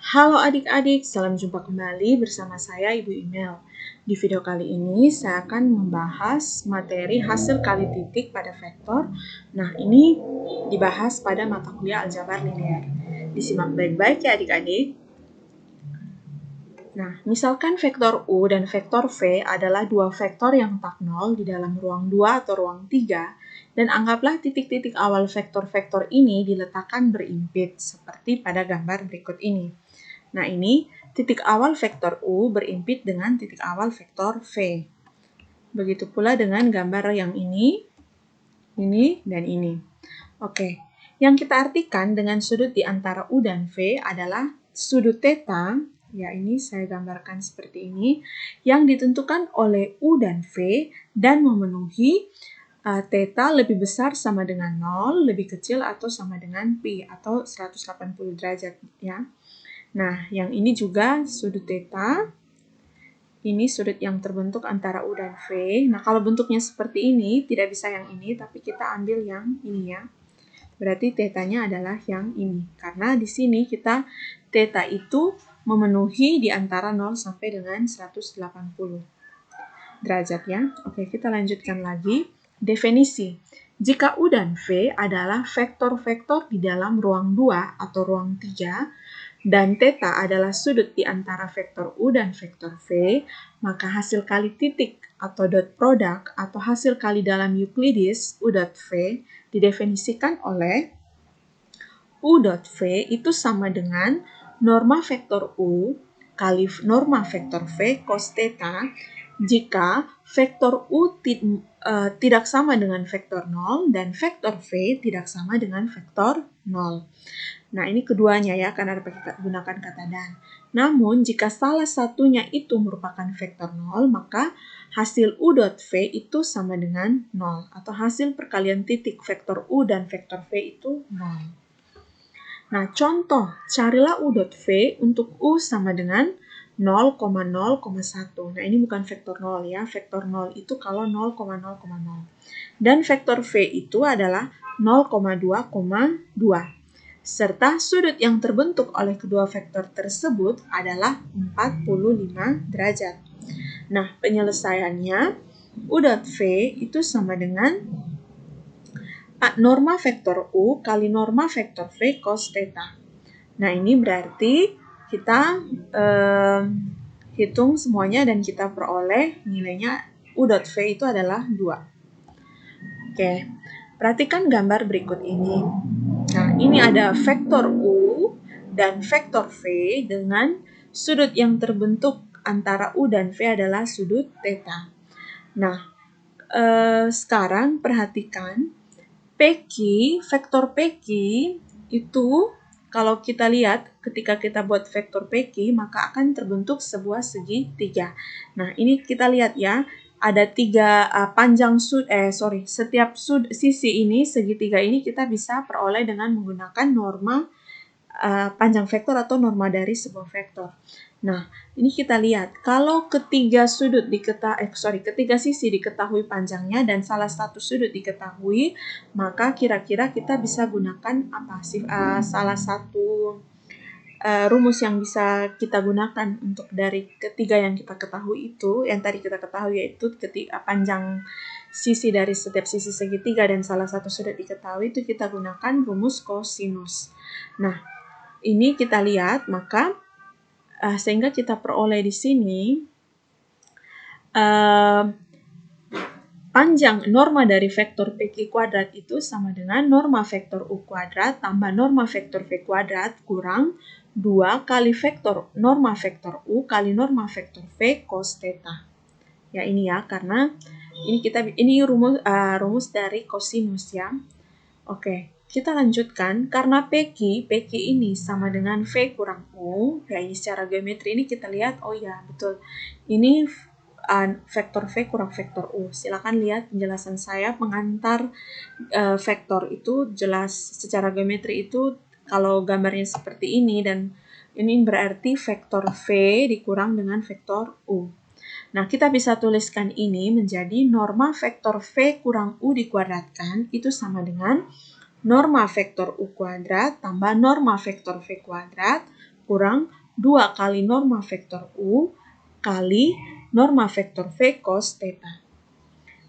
Halo adik-adik, salam jumpa kembali bersama saya Ibu Imel. Di video kali ini saya akan membahas materi hasil kali titik pada vektor. Nah, ini dibahas pada mata kuliah aljabar linear. Disimak baik-baik ya adik-adik. Nah, misalkan vektor U dan vektor V adalah dua vektor yang tak nol di dalam ruang 2 atau ruang 3, dan anggaplah titik-titik awal vektor-vektor ini diletakkan berimpit, seperti pada gambar berikut ini. Nah, ini titik awal vektor U berimpit dengan titik awal vektor V. Begitu pula dengan gambar yang ini, dan ini. Oke, yang kita artikan dengan sudut di antara U dan V adalah sudut theta, ya ini saya gambarkan seperti ini, yang ditentukan oleh U dan V dan memenuhi theta lebih besar sama dengan 0, lebih kecil atau sama dengan pi atau 180 derajat ya. Nah, yang ini juga sudut theta. Ini sudut yang terbentuk antara U dan V. Nah, kalau bentuknya seperti ini, tidak bisa yang ini, tapi kita ambil yang ini ya. Berarti θ-nya adalah yang ini. Karena di sini kita θ itu memenuhi di antara 0 sampai dengan 180 derajat ya. Oke, kita lanjutkan lagi. Definisi. Jika U dan V adalah vektor-vektor di dalam ruang 2 atau ruang 3, dan θ adalah sudut di antara vektor U dan vektor V, maka hasil kali titik atau dot product atau hasil kali dalam Euclides U dot V didefinisikan oleh U dot V itu sama dengan norma vektor U kali norma vektor V cos θ jika vektor U tidak sama dengan vektor 0 dan vektor V tidak sama dengan vektor 0. Nah, ini keduanya ya, karena dapat gunakan kata dan. Namun, jika salah satunya itu merupakan vektor 0, maka hasil U dot V itu sama dengan 0. Atau hasil perkalian titik vektor U dan vektor V itu 0. Nah, contoh, carilah U dot V untuk U sama dengan 0,0,1. Nah, ini bukan vektor 0 ya. Vektor 0 itu kalau 0,0,0. Dan vektor V itu adalah 0,2,2. Serta sudut yang terbentuk oleh kedua vektor tersebut adalah 45 derajat. Nah, penyelesaiannya U dot V itu sama dengan norma vektor U kali norma vektor V cos θ. Nah, ini berarti kita hitung semuanya dan kita peroleh nilainya U dot V itu adalah 2. Oke, perhatikan gambar berikut ini. Nah, ini ada vektor U dan vektor V dengan sudut yang terbentuk antara U dan V adalah sudut θ. Nah, sekarang perhatikan PQ, vektor PQ itu kalau kita lihat ketika kita buat vektor PQ maka akan terbentuk sebuah segitiga. Nah, ini kita lihat ya. Ada tiga setiap sisi ini, segitiga ini kita bisa peroleh dengan menggunakan norma panjang vektor atau norma dari sebuah vektor. Nah, ini kita lihat kalau ketiga sisi diketahui panjangnya dan salah satu sudut diketahui, maka kira-kira kita bisa gunakan apa sih salah satu rumus yang bisa kita gunakan untuk dari ketiga yang kita ketahui itu, yang tadi kita ketahui yaitu panjang sisi dari setiap sisi segitiga dan salah satu sudut diketahui, itu kita gunakan rumus kosinus. Nah, ini kita lihat, maka sehingga kita peroleh di sini panjang norma dari vektor PQ kuadrat itu sama dengan norma vektor U kuadrat tambah norma vektor V kuadrat kurang 2 kali vektor norma vektor U kali norma vektor V cos θ. Ya, ini ya, karena ini rumus dari kosinus ya. Oke, kita lanjutkan. Karena PQ ini sama dengan V kurang U, ya ini secara geometri ini kita lihat, oh ya betul, ini vektor V kurang vektor U. Silakan lihat penjelasan saya pengantar vektor itu jelas secara geometri itu kalau gambarnya seperti ini, dan ini berarti vektor V dikurang dengan vektor U. Nah, kita bisa tuliskan ini menjadi norma vektor V kurang U dikuadratkan itu sama dengan norma vektor U kuadrat tambah norma vektor V kuadrat kurang 2 kali norma vektor U kali norma vektor V cos theta.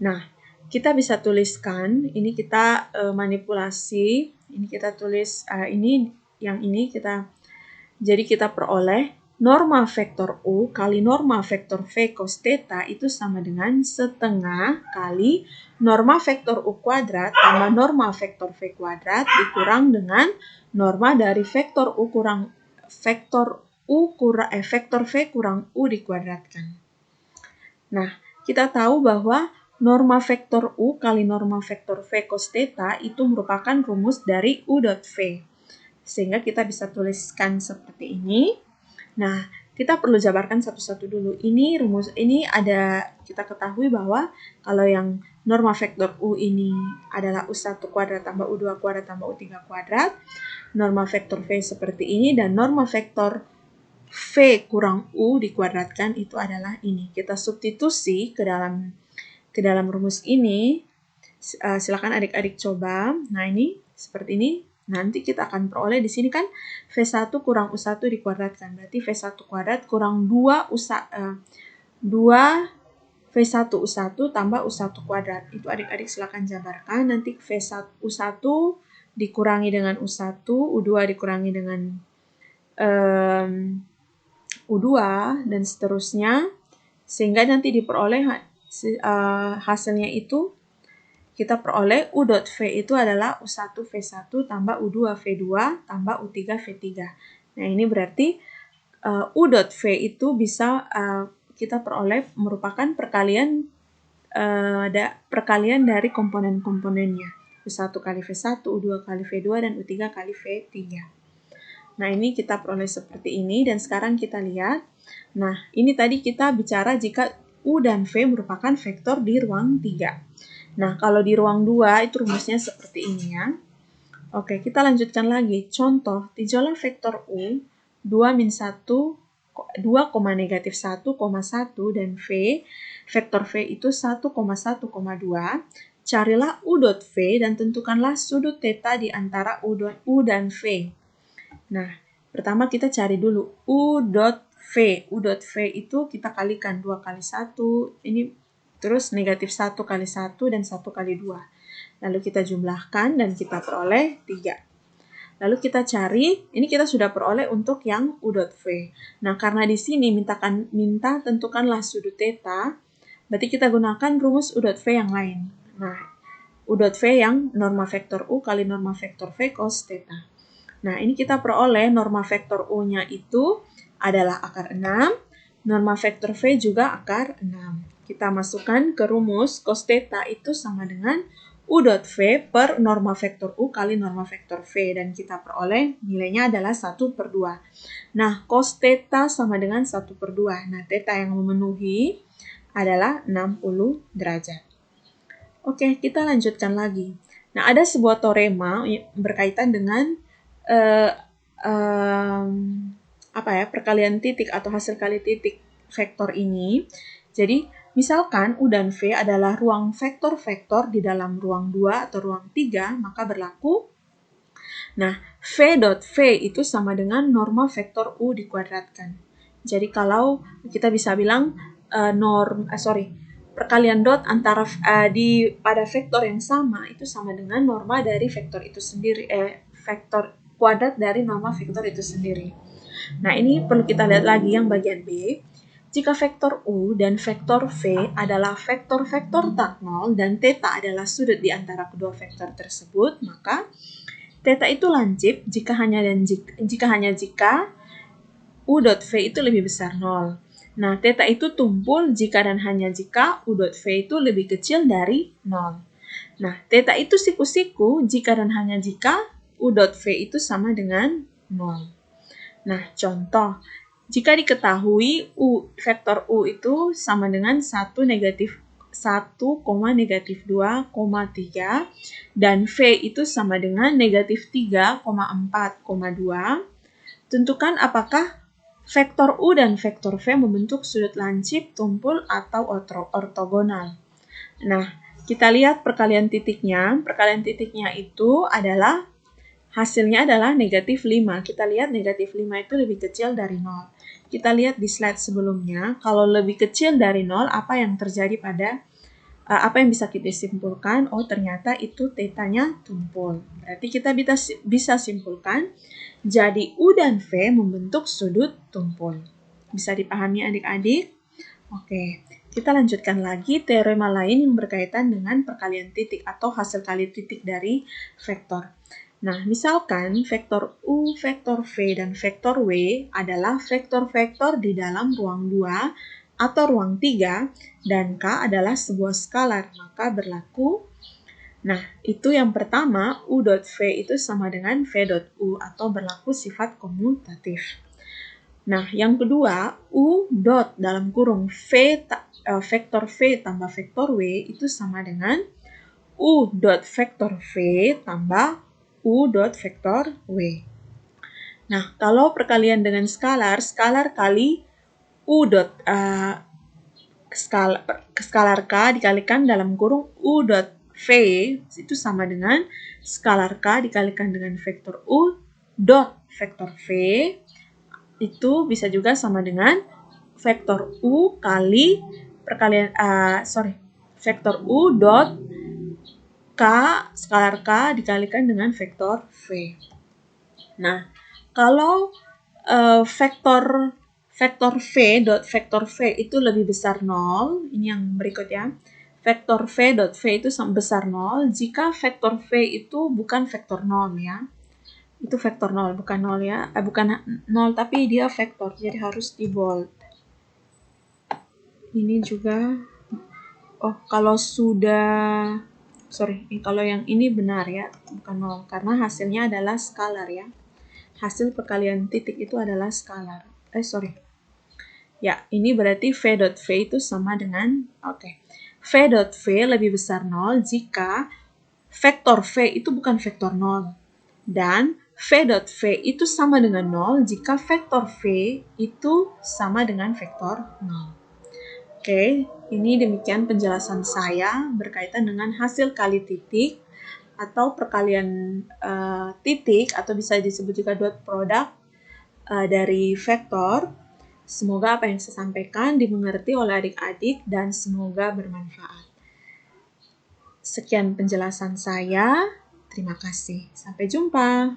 Nah, kita bisa tuliskan, ini kita manipulasi, ini kita tulis, ini yang ini kita, jadi kita peroleh norma vektor U kali norma vektor V cos theta itu sama dengan setengah kali norma vektor U kuadrat tambah norma vektor V kuadrat dikurang dengan norma dari vektor U kurang vektor V kurang U dikuadratkan. Nah, kita tahu bahwa norma vektor U kali norma vektor V cos theta itu merupakan rumus dari U dot V. Sehingga kita bisa tuliskan seperti ini. Nah, kita perlu jabarkan satu-satu dulu. Ini rumus ini ada, kita ketahui bahwa kalau yang norma vektor U ini adalah U1 kuadrat tambah U2 kuadrat tambah U3 kuadrat. Norma vektor V seperti ini dan norma vektor V kurang U dikuadratkan itu adalah ini. Kita substitusi ke dalam rumus ini. Silakan adik-adik coba. Nah, ini seperti ini. Nanti kita akan peroleh di sini kan V1 kurang U1 dikuadratkan. Berarti V1 kuadrat kurang 2 V1 U1 tambah U1 kuadrat. Itu adik-adik silakan jabarkan. Nanti V1 U1 dikurangi dengan U1, U2 dikurangi dengan U2 dan seterusnya. Sehingga nanti diperoleh hasilnya itu kita peroleh U dot V itu adalah U1 V1 tambah U2 V2 tambah U3 V3. Nah, ini berarti U dot V itu bisa kita peroleh merupakan perkalian dari komponen-komponennya. U1 kali V1, U2 kali V2, dan U3 kali V3. Nah, ini kita peroleh seperti ini, dan sekarang kita lihat. Nah, ini tadi kita bicara jika U dan V merupakan vektor di ruang 3. Nah, kalau di ruang 2 itu rumusnya seperti ini ya. Oke, kita lanjutkan lagi. Contoh, tijollah vektor U 2, min 1, 2, negatif 1, 1, dan V, vektor V itu 1, 1,2. Carilah U dot V dan tentukanlah sudut theta di antara U dan V. Nah, pertama kita cari dulu U dot V. U dot V itu kita kalikan 2 kali 1, ini terus negatif 1 kali 1 dan 1 kali 2. Lalu kita jumlahkan dan kita peroleh 3. Lalu kita cari, ini kita sudah peroleh untuk yang U dot V. Nah, karena di sini minta tentukanlah sudut theta, berarti kita gunakan rumus U dot V yang lain. Nah, U dot V yang norma vektor U kali norma vektor V cos theta. Nah, ini kita peroleh norma vektor U-nya itu adalah akar 6, norma vektor V juga akar 6. Kita masukkan ke rumus cos theta itu sama dengan U dot V per norma vektor U kali norma vektor V. Dan kita peroleh nilainya adalah 1/2. Nah, cos theta sama dengan 1/2. Nah, theta yang memenuhi adalah 60 derajat. Oke, kita lanjutkan lagi. Nah, ada sebuah teorema berkaitan dengan perkalian titik atau hasil kali titik vektor ini. Jadi, misalkan U dan V adalah ruang vektor-vektor di dalam ruang 2 atau ruang 3, maka berlaku. Nah, V dot V itu sama dengan norma vektor U dikuadratkan. Jadi, kalau kita bisa bilang perkalian dot antara pada vektor yang sama itu sama dengan norma dari vektor itu sendiri, vektor kuadrat dari norma vektor itu sendiri. Nah, ini perlu kita lihat lagi yang bagian B. Jika vektor U dan vektor V adalah vektor-vektor tak nol dan theta adalah sudut di antara kedua vektor tersebut, maka theta itu lancip jika jika U dot V itu lebih besar 0. Nah, theta itu tumpul jika dan hanya jika U dot V itu lebih kecil dari 0. Nah, theta itu siku-siku jika dan hanya jika U dot V itu sama dengan 0. Nah, contoh, jika diketahui vektor U itu sama dengan 1, negatif 2,3 dan V itu sama dengan negatif 3,4,2, tentukan apakah vektor U dan vektor V membentuk sudut lancip, tumpul, atau ortogonal. Nah, kita lihat perkalian titiknya. Perkalian titiknya itu adalah Hasilnya adalah negatif 5. Kita lihat negatif 5 itu lebih kecil dari 0. Kita lihat di slide sebelumnya, kalau lebih kecil dari 0, apa yang terjadi apa yang bisa kita simpulkan? Oh, ternyata itu tetanya tumpul. Berarti kita bisa simpulkan, jadi U dan V membentuk sudut tumpul. Bisa dipahami adik-adik? Oke, kita lanjutkan lagi teorema lain yang berkaitan dengan perkalian titik atau hasil kali titik dari vektor. Nah, misalkan vektor U, vektor V, dan vektor W adalah vektor-vektor di dalam ruang 2 atau ruang 3, dan K adalah sebuah skalar, maka berlaku. Nah, itu yang pertama, U dot V itu sama dengan V dot U atau berlaku sifat komutatif. Nah, yang kedua, U dot dalam kurung vektor V tambah vektor W itu sama dengan U dot vektor V tambah U dot vektor W. Nah, kalau perkalian dengan skalar, skalar kali U dot skalar K dikalikan dalam kurung U dot V itu sama dengan skalar K dikalikan dengan vektor U dot vektor V itu bisa juga sama dengan vektor U kali vektor U dot K skalar K dikalikan dengan vektor V. Nah, kalau vektor V dot vektor V itu lebih besar 0, ini yang berikut ya. Vektor V dot V itu besar 0 jika vektor V itu bukan vektor 0 ya. Itu vektor 0, bukan 0 ya. Bukan 0 tapi dia vektor, jadi harus di bold. Ini juga, kalau yang ini benar ya, bukan 0, karena hasilnya adalah skalar ya. Hasil perkalian titik itu adalah skalar. Ya, ini berarti V dot V itu sama dengan, V dot V lebih besar 0 jika vektor V itu bukan vektor 0. Dan V dot V itu sama dengan 0 jika vektor V itu sama dengan vektor 0. Oke, ini demikian penjelasan saya berkaitan dengan hasil kali titik atau perkalian titik atau bisa disebut juga dot product dari vektor. Semoga apa yang saya sampaikan dimengerti oleh adik-adik dan semoga bermanfaat. Sekian penjelasan saya. Terima kasih. Sampai jumpa.